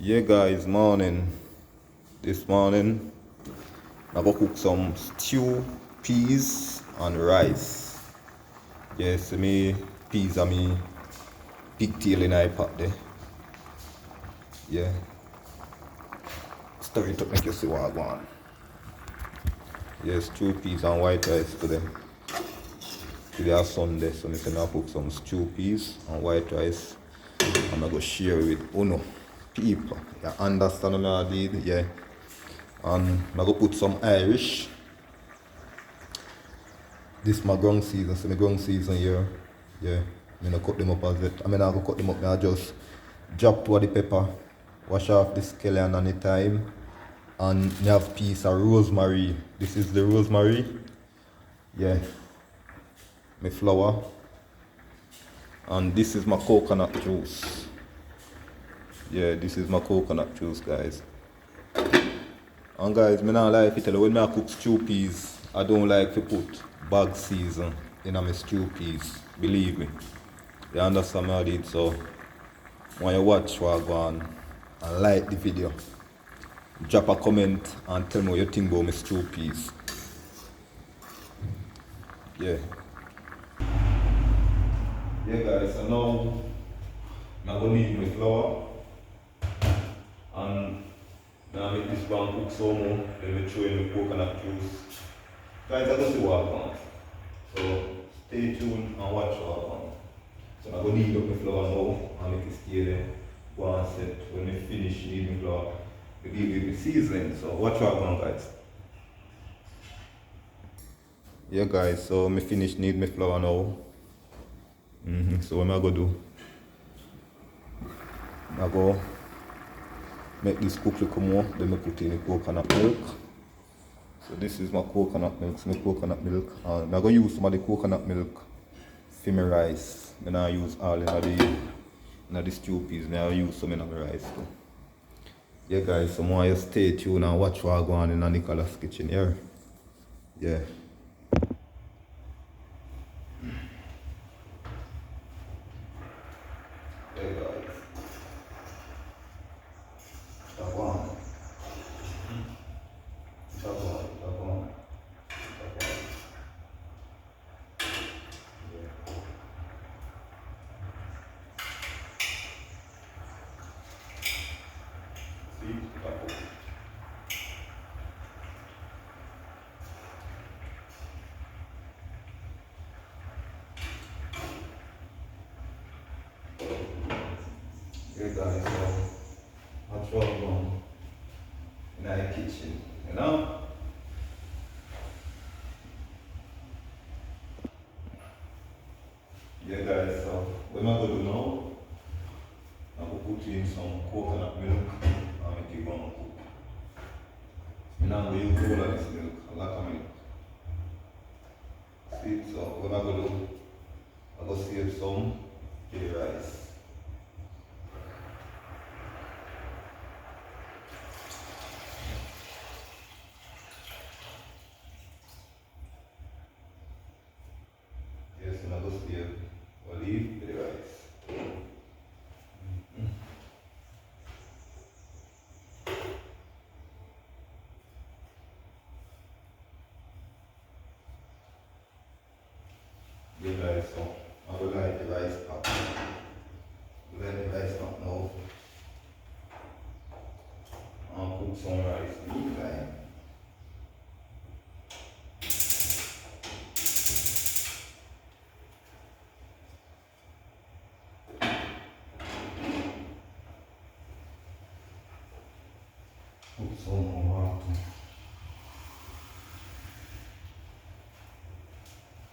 Yeah guys, morning. This morning I go cook some stew, peas and rice. Yes, me peas and me pigtail in I pot there. Yeah. Stir it up make you see what I want. Yes, stew peas and white rice today. Today is Sunday, so I'm gonna cook some stew peas and white rice. I'm gonna go share with Uno people. You understand what I did? Yeah. And I'm gonna put some Irish. This my ground season, so my ground season here. Yeah. I'm gonna cut them up as it. I mean I go cut them up, I just drop two of the pepper, wash off the scallion on the thyme, and I have piece of rosemary. This is the rosemary. Yeah. My flour. And this is my coconut juice. Yeah, this is my coconut juice, guys. And guys, me not like to tell you, when I cook stew peas, I don't like to put bag season in my stew peas. Believe me. You understand what I did? So when you watch what I go on and like the video, drop a comment and tell me what you think about my stew peas. Yeah. Yeah guys, so now I'm gonna need my flour and now make this pan cook some more, then we throw in the coconut juice. Guys, I don't see what I want. So stay tuned and watch what I want. So I'm gonna knead up my flour now and make it stay there. Go and set. When we finish kneading my flour, we give it the seasoning. So watch what I want, guys. Yeah guys, so I finish knead my flour now. So what am I gonna do? I go make this cook a little more, then I put in the coconut milk. So this is my coconut milk, so my coconut milk. I'm going to use some of the coconut milk for my rice. I'm going to use all in the stew peas, I use some in my rice too. Yeah guys, so I want you to stay tuned and watch what going on in Nicholas' kitchen here. Yeah. Yeah guys. Stop on. Stop on. Stop on. See? Stop on. Yeah guys, so watch what I'm going in the kitchen, you know? Yeah guys, so what am I going to do now? I'm going to put in some coconut milk and make it one cook. I'm not going to use all of this milk, a lot of milk. See, so what I'm going to do, I'm going to save some for the rice. Yes, and I'm going to save olive for the rice. Yeah guys, so I will light the rice up. Let the rice up now. I'll cook some rice in the meantime. Put some more water.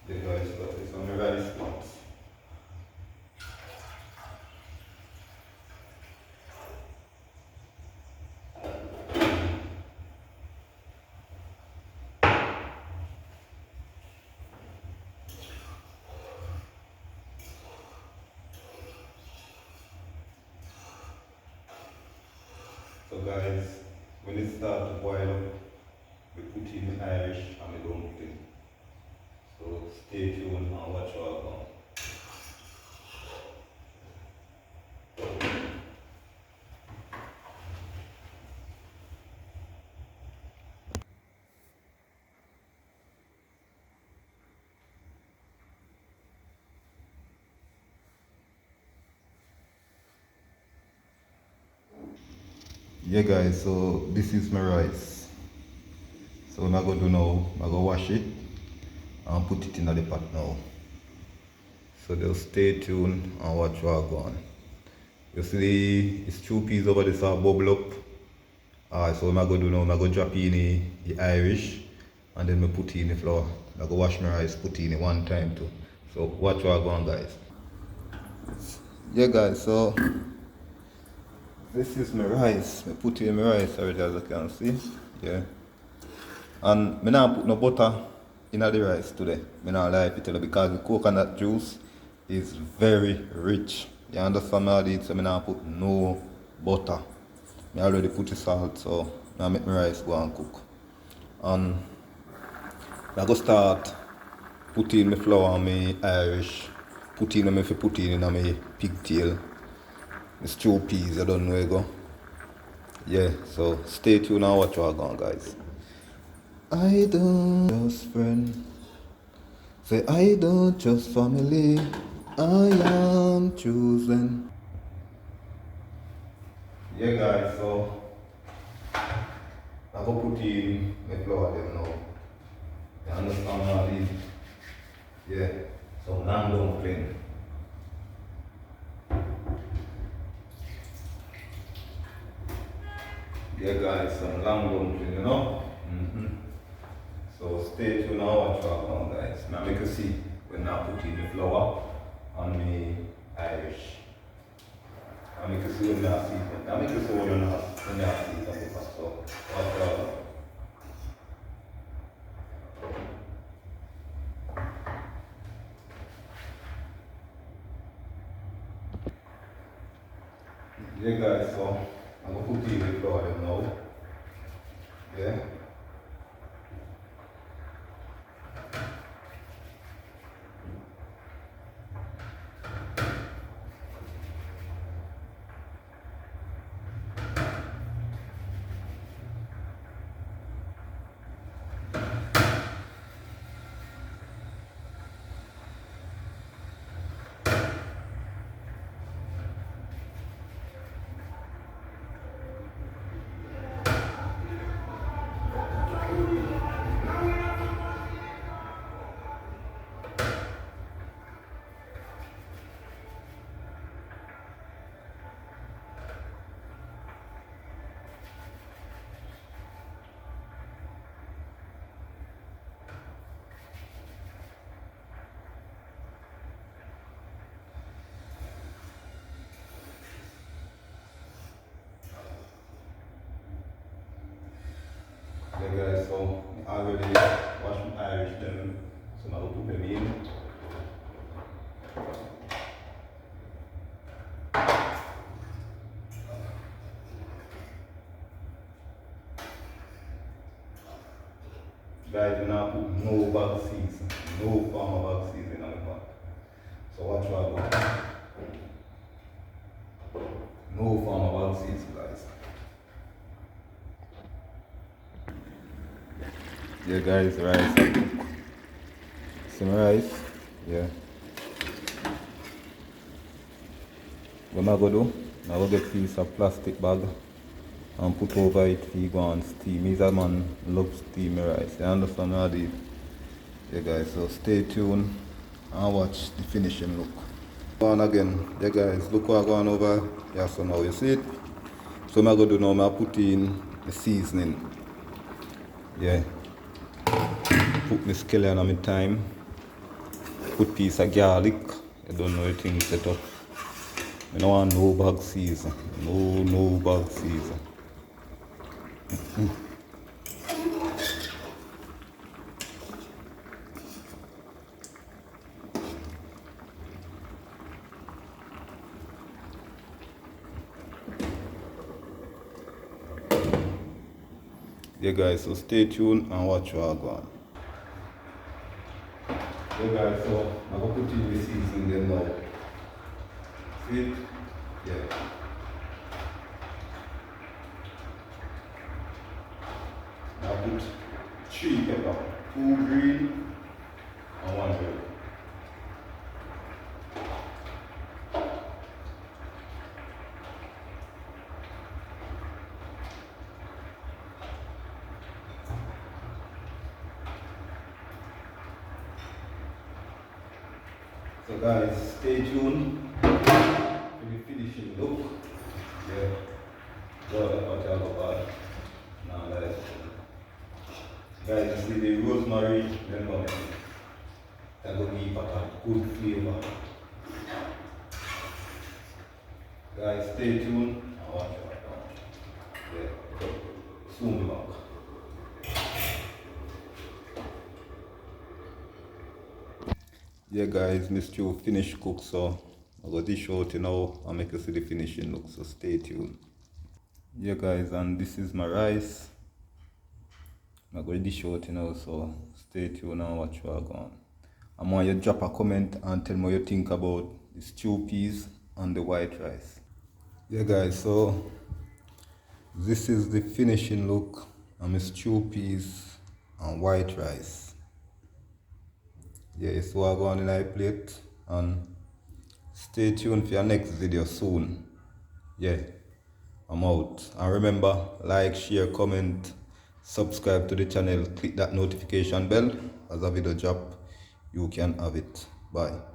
The guys got this on the rice pot. So guys, when it starts to boil up, we put in the Irish and the dumpling. So stay tuned and watch how I come. Yeah guys, so this is my rice. So what I'm gonna do now, I'm gonna wash it and put it in the pot now. So just stay tuned and watch what I go on. You see it's two peas over this are bubble up. Alright, so what I'm gonna do now, I'm gonna drop in the Irish and then I put in the flour. I'm gonna wash my rice, put in it one time too. So watch what I go on guys. Yeah guys, so this is my rice. I put in my rice already as you can see. Yeah. And I not put no butter in the rice today. I not lie to tell you because the coconut juice is very rich. You understand all this? So I not put no butter. I already put the salt, so I make my rice go and cook. And I go start putting my flour and my Irish. Putting them if you put in my pigtail. My stew peas, I don't know where you go. Yeah, so stay tuned and watch what I go on guys. I don't just friend. Say I don't just family. I am chosen. Yeah guys, so I go put in my flour them now. You understand all this? Yeah. So now I'm dumpling. Yeah guys, some lamb dumpling, you know? So stay tuned now watch what I go on guys. Now make you see when I put in the flour on the Irish. I make you see when I see it. I make you see when I see it. So watch out. Yeah guys, so I'm gonna put in the flour now. Yeah. Yeah guys, so I already washed my Irish them, so now I'll put them in. Guys, do not put no bag season, no form of bag season on the pot. So watch what I do. No form of bag season guys. Yeah guys, rice. Some rice, yeah. What am I going to do? I'm going to get a piece of plastic bag and put over it for go and steam. He's a man loves steam rice. You understand how the yeah guys, so stay tuned and watch the finishing look. Go on again, yeah guys, look what I'm going over. Yeah, so now you see it. So what I'm going to do now, I'm going to put in the seasoning. Yeah. Put my scallion on my thyme. Put piece of garlic. I don't know anything set up. I don't want no bag season. No bag season. Yeah guys, so stay tuned and watch what I go on. Yeah guys, so I'm going to put in the seasoning then now. See it? Yeah. I put 3 pepper, 2 green and 1 red. So guys, stay tuned for the finishing look. Yeah. So that's what y'all about. Now guys. Guys, this is the rosemary lemon. That will give it a good flavor. Guys, stay tuned and watch out. Yeah. Soon be back. Yeah guys, Mr. Stew finished cook, so I got dish out now and make you see the finishing look, so stay tuned. Yeah guys, and this is my rice. I got dish out now, so stay tuned and watch what I on. I want you to drop a comment and tell me what you think about the stew peas and the white rice. Yeah guys, so this is the finishing look of my stew peas and white rice. Yeah, so I go on in my plate and stay tuned for your next video soon. Yeah, I'm out. And remember, like, share, comment, subscribe to the channel, click that notification bell as a video drop, you can have it. Bye.